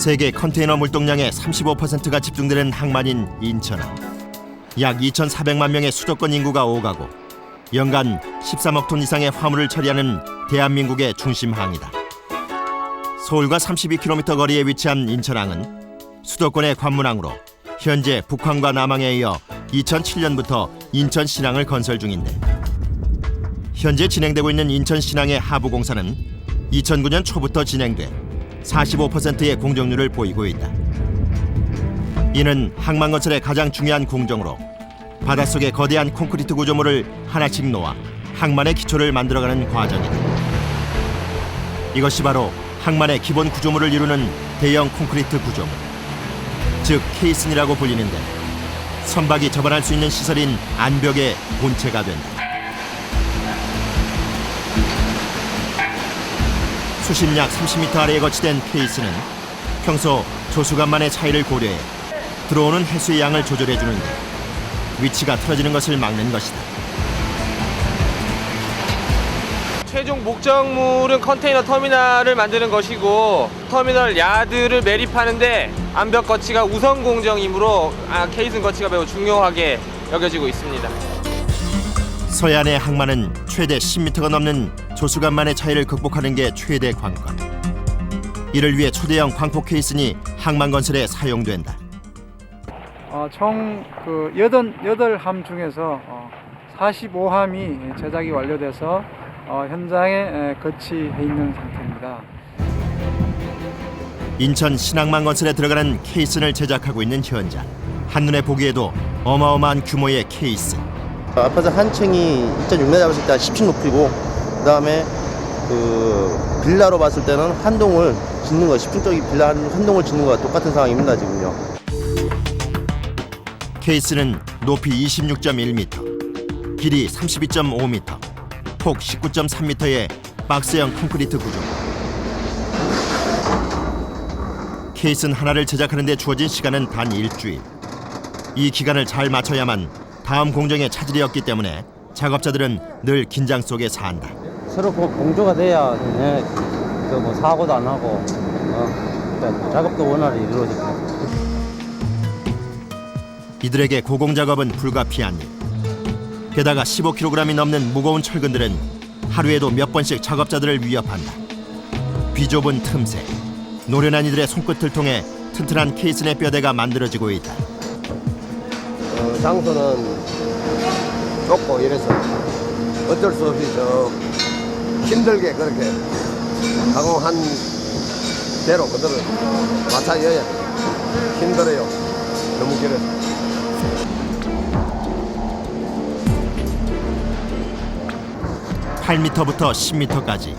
세계 컨테이너 물동량의 35%가 집중되는 항만인 인천항. 약 2,400만 명의 수도권 인구가 오가고 연간 13억 톤 이상의 화물을 처리하는 대한민국의 중심항이다. 서울과 32km 거리에 위치한 인천항은 수도권의 관문항으로 현재 북항과 남항에 이어 2007년부터 인천 신항을 건설 중인데, 현재 진행되고 있는 인천 신항의 하부 공사는 2009년 초부터 진행돼 45%의 공정률을 보이고 있다. 이는 항만 건설의 가장 중요한 공정으로 바닷속의 거대한 콘크리트 구조물을 하나씩 놓아 항만의 기초를 만들어가는 과정이다. 이것이 바로 항만의 기본 구조물을 이루는 대형 콘크리트 구조물, 즉 케이슨이라고 불리는데, 선박이 접안할 수 있는 시설인 안벽의 본체가 된다. 수심약 30m 아래에 거치된 케이스는 평소 조수간만의 차이를 고려해 들어오는 해수의 양을 조절해 주는데 위치가 틀어지는 것을 막는 것이다. 최종 목적물은 컨테이너 터미널을 만드는 것이고, 터미널 야드를 매립하는데 암벽 거치가 우선 공정이므로 케이슨 거치가 매우 중요하게 여겨지고 있습니다. 서해안의 항만은 최대 10m가 넘는 조수간만의 차이를 극복하는 게 최대 관건. 이를 위해 초대형 광폭 케이슨이 항만 건설에 사용된다. 총 8함 중에서 45함이 제작이 완료돼서 현장에 거치해 있는 상태입니다. 인천 신항만 건설에 들어가는 케이슨을 제작하고 있는 현장. 한눈에 보기에도 어마어마한 규모의 케이슨. 앞에서 한 층이 2.6m 봤을 때 한 10층 높이고, 그 다음에 빌라로 봤을 때는 한 동을 짓는 거, 10층짜리 빌라 한 동을 짓는 거와 똑같은 상황입니다, 지금요. 케이스는 높이 26.1m, 길이 32.5m, 폭 19.3m의 박스형 콘크리트 구조. 케이슨 하나를 제작하는 데 주어진 시간은 단 일주일. 이 기간을 잘 맞춰야만 다음 공정에 차질이 없기 때문에 작업자들은 늘 긴장 속에 산다. 서로 공조가 돼야 사고도 안 하고 작업도 원활히 이루어집니다. 이들에게 고공작업은 불가피한 일. 게다가 15kg이 넘는 무거운 철근들은 하루에도 몇 번씩 작업자들을 위협한다. 비좁은 틈새, 노련한 이들의 손끝을 통해 튼튼한 케이슨의 뼈대가 만들어지고 있다. 장소는 좁고 이래서 어쩔 수 없이 힘들게 그렇게 가공한 대로 그대로 맞춰져야 힘들어요. 너무 길어서. 8m부터 10m까지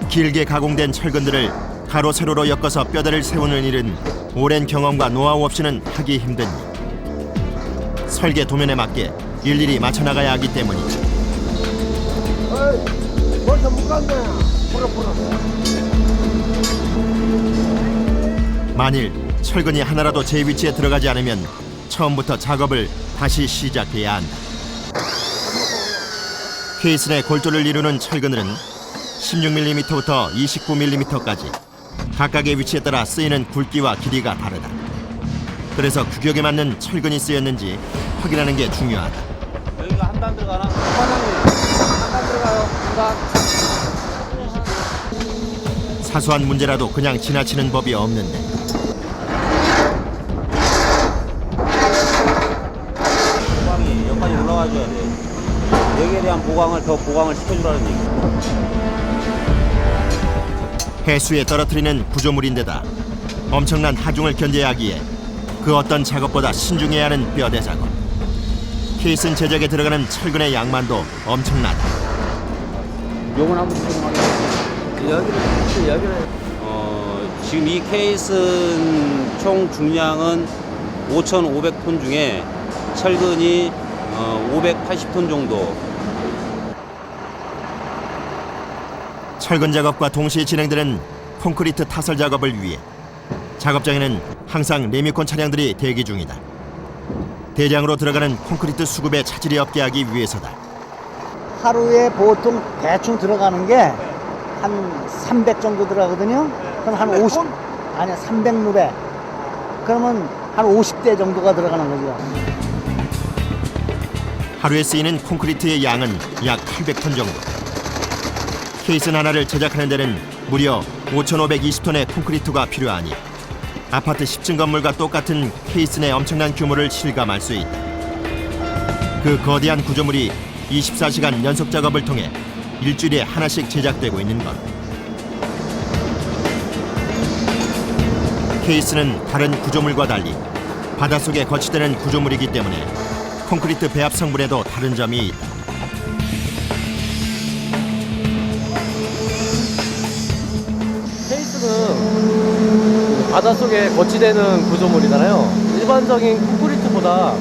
길게 가공된 철근들을 가로 세로로 엮어서 뼈대를 세우는 일은 오랜 경험과 노하우 없이는 하기 힘든 일. 설계 도면에 맞게 일일이 맞춰나가야 하기 때문이지. 벌써 못 간다. 풀어. 만일 철근이 하나라도 제 위치에 들어가지 않으면 처음부터 작업을 다시 시작해야 한다. 케이슨의 골조를 이루는 철근들은 16mm부터 29mm까지 각각의 위치에 따라 쓰이는 굵기와 길이가 다르다. 그래서 규격에 맞는 철근이 쓰였는지 확인하는 게 중요하다. 여기가 한 단 들어가나? 한 단 들어가요. 사소한 문제라도 그냥 지나치는 법이 없는데, 보강이 여기까지 올라가줘야 돼. 여기에 대한 보강을 시켜주라는 얘기예요. 해수에 떨어뜨리는 구조물인데다 엄청난 하중을 견뎌야 하기에 그 어떤 작업보다 신중해야 하는 뼈대 작업. 케이슨 제작에 들어가는 철근의 양만도 엄청나다. 요건 한번 여기는 지금 이 케이슨 총 중량은 5,500톤 중에 철근이 580톤 정도. 철근 작업과 동시에 진행되는 콘크리트 타설 작업을 위해 작업장에는 항상 레미콘 차량들이 대기 중이다. 대량으로 들어가는 콘크리트 수급에 차질이 없게 하기 위해서다. 하루에 보통 대충 들어가는 게 한 300 정도 들어가거든요. 그럼 한 아니 300루베. 그러면 한 50대 정도가 들어가는 거죠. 하루에 쓰이는 콘크리트의 양은 약 800톤 정도. 케이슨 하나를 제작하는 데는 무려 5,520톤의 콘크리트가 필요하니 아파트 10층 건물과 똑같은 케이슨의 엄청난 규모를 실감할 수 있다. 그 거대한 구조물이 24시간 연속 작업을 통해 일주일에 하나씩 제작되고 있는 것. 케이스는 다른 구조물과 달리 바닷속에 거치되는 구조물이기 때문에 콘크리트 배합 성분에도 다른 점이 있다. 케이스는 바닷속에 거치되는 구조물이잖아요. 일반적인 콘크리트보다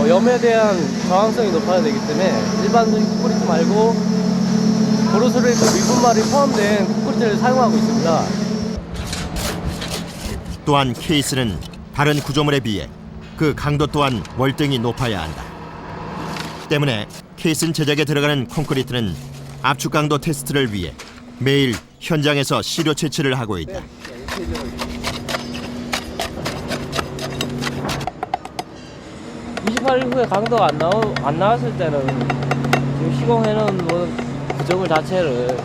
염에 대한 저항성이 높아야 되기 때문에 일반적인 콘크리트 말고 보로스레이크 미분말이 포함된 콘크리트를 사용하고 있습니다. 또한 케이스는 다른 구조물에 비해 그 강도 또한 월등히 높아야 한다. 때문에 케이슨 제작에 들어가는 콘크리트는 압축 강도 테스트를 위해 매일 현장에서 시료 채취를 하고 있다. 28일 후에 강도가 안 나왔을 때는 지금 시공해놓은 구조물 자체를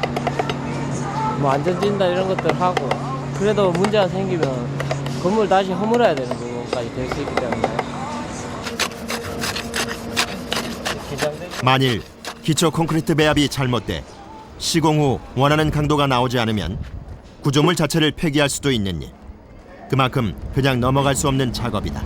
안전진단 이런 것들 하고 그래도 문제가 생기면 건물 다시 허물어야 되는 부분까지 될 수 있기 때문에 만일 기초 콘크리트 배합이 잘못돼 시공 후 원하는 강도가 나오지 않으면 구조물 자체를 폐기할 수도 있는 일. 그만큼 그냥 넘어갈 수 없는 작업이다.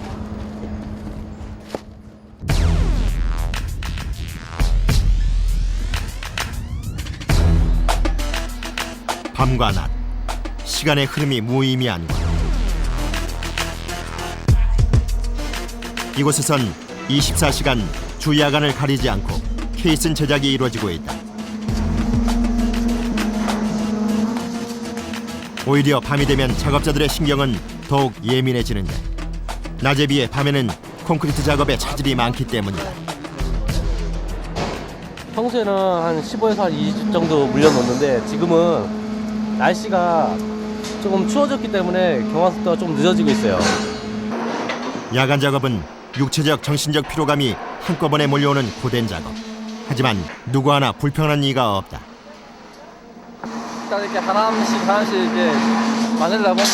밤과 낮, 시간의 흐름이 무의미한 곳. 이곳에선 24시간 주야간을 가리지 않고 케이슨 제작이 이루어지고 있다. 오히려 밤이 되면 작업자들의 신경은 더욱 예민해지는데 낮에 비해 밤에는 콘크리트 작업에 차질이 많기 때문이다. 평소에는 한 15에서 한 20 정도 물려놓는데 지금은 날씨가 조금 추워졌기 때문에 경화속도가 좀 늦어지고 있어요. 야간 작업은 육체적, 정신적 피로감이 한꺼번에 몰려오는 고된 작업. 하지만 누구 하나 불평한 이가 없다. 일단 이렇게 하나씩 이렇게 만들다 보면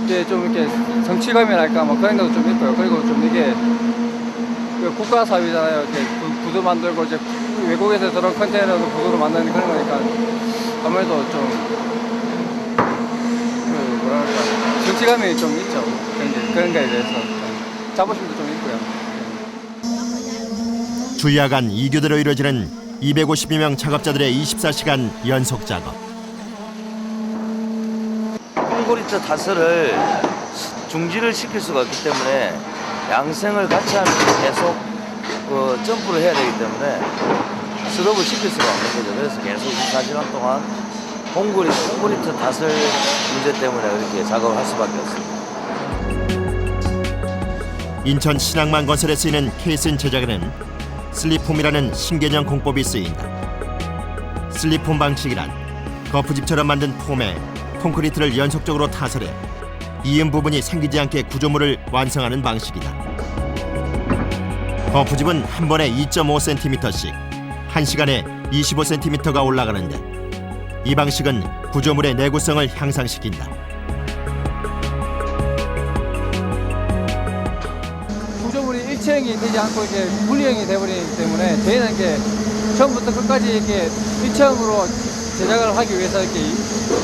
이게 좀 이렇게 성취감이랄까 뭐 그런 것도 좀 있고요. 그리고 좀 이게 국가 사업이잖아요. 이렇게 구두 만들고 이제 외국에서 들어온 컨테이너도 구두로 만드는 그런 거니까 아무래도 좀 뭐랄까 성취감이 좀 있죠. 그런 거에 대해서 자부심도 좀 있고요. 주야간 2교대로 이루어지는 252명 작업자들의 24시간 연속 작업. 콘크리트 타설을 중지를 시킬 수가 없기 때문에 양생을 같이 하면서 계속 점프를 해야 되기 때문에 스톱을 시킬 수가 없는 거죠. 그래서 계속 24시간 동안 콘크리트 타설 문제 때문에 그렇게 작업을 할 수밖에 없습니다. 인천 신앙만 건설에 쓰이는 케이슨 제작에는 슬립폼이라는 신개념 공법이 쓰인다. 슬립폼 방식이란 거푸집처럼 만든 폼에 콘크리트를 연속적으로 타설해 이음 부분이 생기지 않게 구조물을 완성하는 방식이다. 거푸집은 한 번에 2.5cm씩 1시간에 25cm가 올라가는데 이 방식은 구조물의 내구성을 향상시킨다. 구조물이 일체형이 되지 않고 이렇게 분리형이 되어버리기 때문에 저희는 이렇게 처음부터 끝까지 이렇게 일체형으로 제작을 하기 위해서 이렇게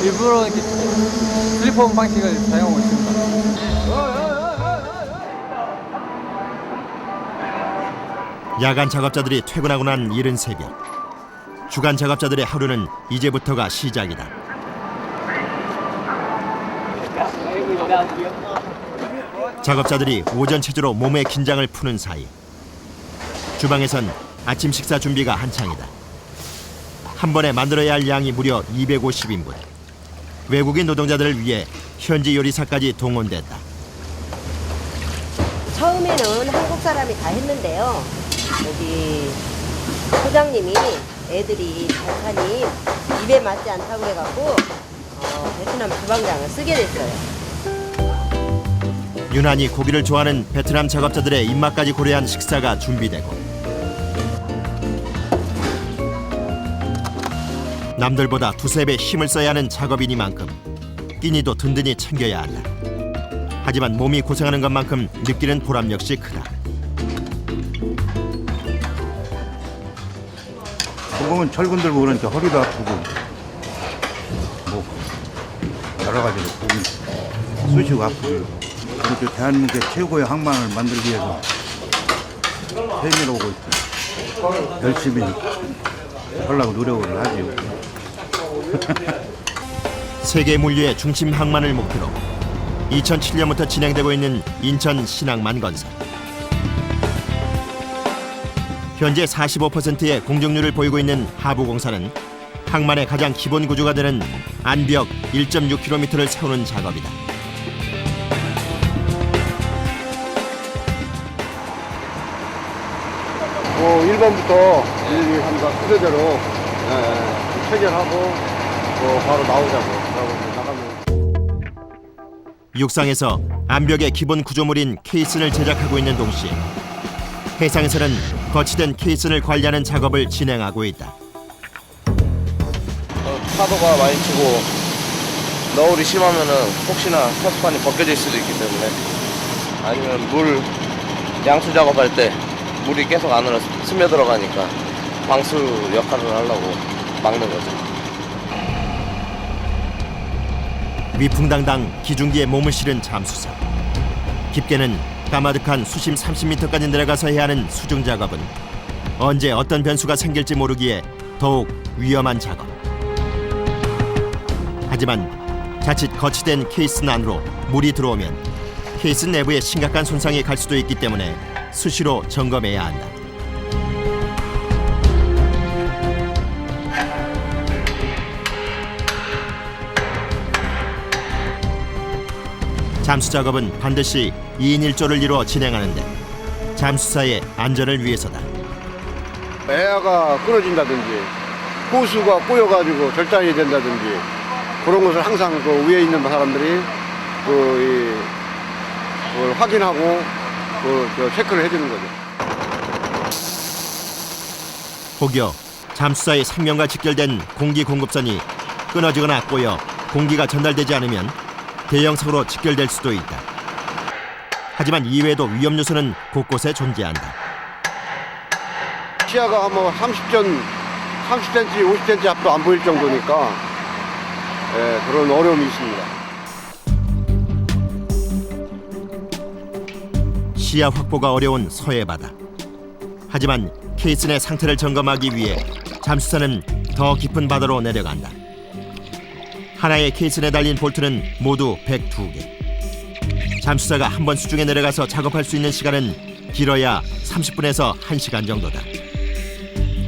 일부러 이렇게 슬립폼 방식을 사용하고 있습니다. 야간 작업자들이 퇴근하고 난 이른 새벽, 주간 작업자들의 하루는 이제부터가 시작이다. 작업자들이 오전 체조로 몸의 긴장을 푸는 사이 주방에선 아침 식사 준비가 한창이다. 한 번에 만들어야 할 양이 무려 250인분. 외국인 노동자들을 위해 현지 요리사까지 동원됐다. 처음에는 한국 사람이 다 했는데요. 여기 소장님이 애들이 반찬이 입에 맞지 않다고 해갖고 베트남 주방장을 쓰게 됐어요. 유난히 고기를 좋아하는 베트남 작업자들의 입맛까지 고려한 식사가 준비되고 남들보다 두세 배 힘을 써야 하는 작업이니만큼 끼니도 든든히 챙겨야 한다. 하지만 몸이 고생하는 것만큼 느끼는 보람 역시 크다. 조금은 철근 들고 그러니까 허리도 아프고 뭐 여러 가지로 쑤시고 아프고 그렇게 대한민국의 최고의 항만을 만들기 위해서 팬이로 오고 있고 열심히 하려고 노력을 하지요. 세계 물류의 중심 항만을 목표로 2007년부터 진행되고 있는 인천 신항만 건설. 현재 45%의 공정률을 보이고 있는 하부공사는 항만의 가장 기본 구조가 되는 안벽 1.6km를 세우는 작업이다. 뭐 1번부터 1, 2, 3, 4 순서대로 체결하고 바로 나오자고. 나가면. 육상에서 암벽의 기본 구조물인 케이슨을 제작하고 있는 동시에 해상에서는 거치된 케이슨을 관리하는 작업을 진행하고 있다. 파도가 많이 치고 너울이 심하면은 혹시나 서스판이 벗겨질 수도 있기 때문에 아니면 물 양수 작업할 때 물이 계속 안으로 스며들어가니까 방수 역할을 하려고 막는 거죠. 위풍당당 기중기에 몸을 실은 잠수사. 깊게는 까마득한 수심 30m까지 내려가서 해야 하는 수중 작업은 언제 어떤 변수가 생길지 모르기에 더욱 위험한 작업. 하지만 자칫 거치된 케이슨 안으로 물이 들어오면 케이슨 내부에 심각한 손상이 갈 수도 있기 때문에 수시로 점검해야 한다. 잠수 작업은 반드시 2인 1조를 이루어 진행하는데 잠수사의 안전을 위해서다. 에어가 끊어진다든지 호수가 꼬여가지고 절단이 된다든지 그런 것을 항상 그 위에 있는 사람들이 그걸 확인하고 체크를 해주는 거죠. 혹여 잠수사의 생명과 직결된 공기 공급선이 끊어지거나 꼬여 공기가 전달되지 않으면 대형 사고로 직결될 수도 있다. 하지만 이외에도 위험 요소는 곳곳에 존재한다. 시야가 뭐 30cm, 50cm 앞도 안 보일 정도니까 그런 어려움이 있습니다. 시야 확보가 어려운 서해 바다. 하지만 케이슨의 상태를 점검하기 위해 잠수사는 더 깊은 바다로 내려간다. 하나의 케이슨에 달린 볼트는 모두 102개. 잠수사가 한 번 수중에 내려가서 작업할 수 있는 시간은 길어야 30분에서 1시간 정도다.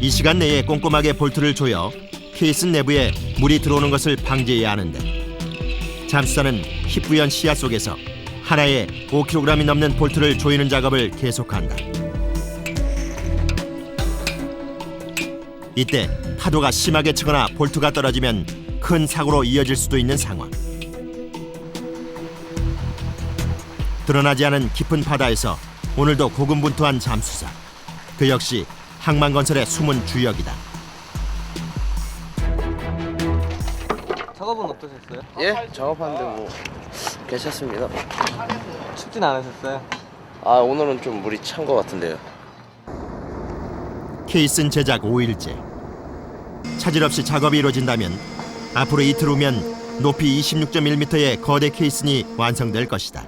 이 시간 내에 꼼꼼하게 볼트를 조여 케이슨 내부에 물이 들어오는 것을 방지해야 하는데 잠수사는 희뿌연 시야 속에서 하나에 5kg이 넘는 볼트를 조이는 작업을 계속한다. 이때 파도가 심하게 치거나 볼트가 떨어지면 큰 사고로 이어질 수도 있는 상황. 드러나지 않은 깊은 바다에서 오늘도 고군분투한 잠수사. 그 역시 항만건설의 숨은 주역이다. 작업은 어떠셨어요? 예? 작업하는데 뭐 괜찮습니다. 춥진 않으셨어요? 아 오늘은 좀 물이 찬 것 같은데요. 케이슨 제작 5일째. 차질 없이 작업이 이루어진다면 앞으로 이틀 후면 높이 26.1m의 거대 케이슨이 완성될 것이다.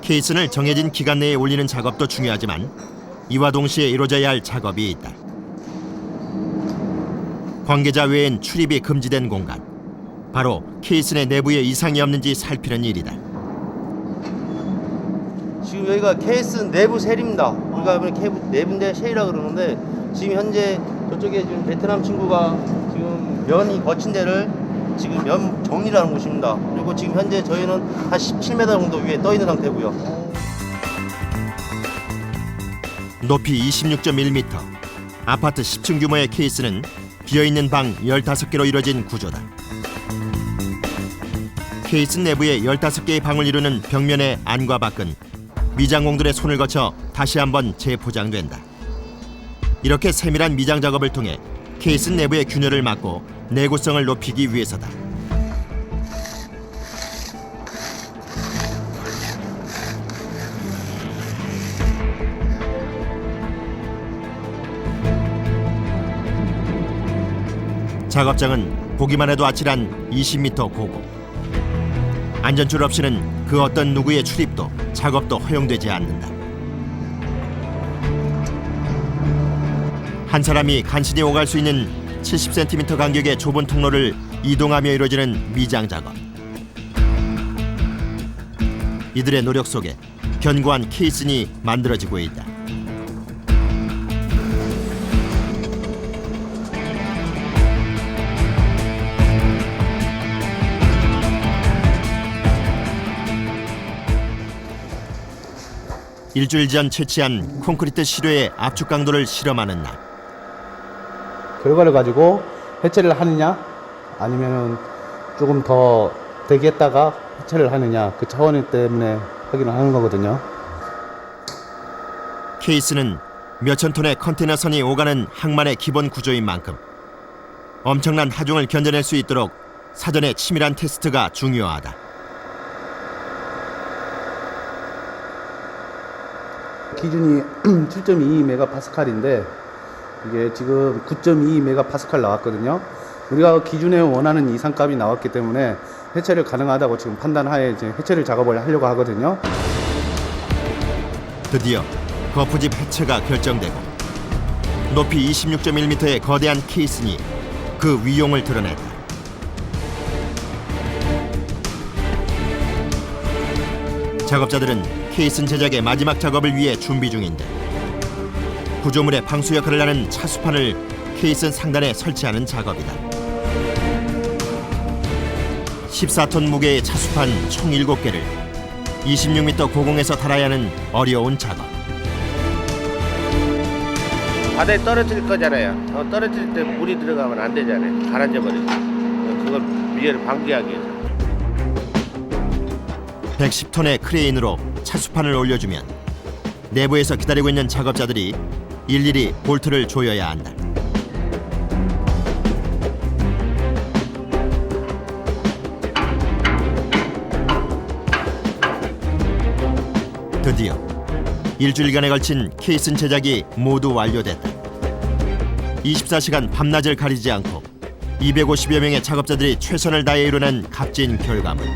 케이슨을 정해진 기간 내에 올리는 작업도 중요하지만 이와 동시에 이루어져야 할 작업이 있다. 관계자 외엔 출입이 금지된 공간. 바로 케이슨의 내부에 이상이 없는지 살피는 일이다. 지금 여기가 케이슨 내부 셀입니다. 우리가 내부인데 셀이라 그러는데 지금 현재 저쪽에 지금 베트남 친구가 지금 면이 거친 데를 지금 면 정리를 하는 곳입니다. 그리고 지금 현재 저희는 한 17m 정도 위에 떠 있는 상태고요. 높이 26.1m, 아파트 10층 규모의 케이스는 비어있는 방 15개로 이루어진 구조다. 케이스 내부에 15개의 방을 이루는 벽면의 안과 밖은 미장공들의 손을 거쳐 다시 한번 재포장된다. 이렇게 세밀한 미장 작업을 통해 케이스 내부의 균열을 막고 내구성을 높이기 위해서다. 작업장은 보기만 해도 아찔한 20m 고고. 안전줄 없이는 그 어떤 누구의 출입도 작업도 허용되지 않는다. 한 사람이 간신히 오갈 수 있는 70cm 간격의 좁은 통로를 이동하며 이루어지는 미장 작업. 이들의 노력 속에 견고한 케이슨이 만들어지고 있다. 일주일 전 채취한 콘크리트 시료의 압축 강도를 실험하는 날. 결과를 가지고 해체를 하느냐 아니면은 조금 더 대기했다가 해체를 하느냐 그 차원 때문에 하기는 하는 거거든요. 케이스는 몇천 톤의 컨테이너선이 오가는 항만의 기본 구조인 만큼 엄청난 하중을 견뎌낼 수 있도록 사전에 치밀한 테스트가 중요하다. 기준이 7.22메가파스칼인데 이게 지금 9.2메가파스칼 나왔거든요. 우리가 기준에 원하는 이상값이 나왔기 때문에 해체를 가능하다고 지금 판단하에 이제 해체를 작업을 하려고 하거든요. 드디어 거푸집 해체가 결정되고 높이 26.1m의 거대한 케이슨이 그 위용을 드러냈다. 작업자들은 케이슨 제작의 마지막 작업을 위해 준비 중인데 구조물의 방수 역할을 하는 차수판을 케이슨 상단에 설치하는 작업이다. 14톤 무게의 차수판 총 7개를 26m 고공에서 달아야 하는 어려운 작업. 바다에 떨어질 거잖아요. 떨어질 때 물이 들어가면 안 되잖아요. 가라앉아 버리죠. 그걸 위해를 방지하기 위해서. 110톤의 크레인으로 차수판을 올려주면 내부에서 기다리고 있는 작업자들이 일일이 볼트를 조여야 한다. 드디어 일주일간에 걸친 케이슨 제작이 모두 완료됐다. 24시간 밤낮을 가리지 않고 250여 명의 작업자들이 최선을 다해 이뤄낸 값진 결과물.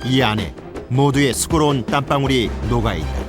이 안에 모두의 수고로운 땀방울이 녹아있다.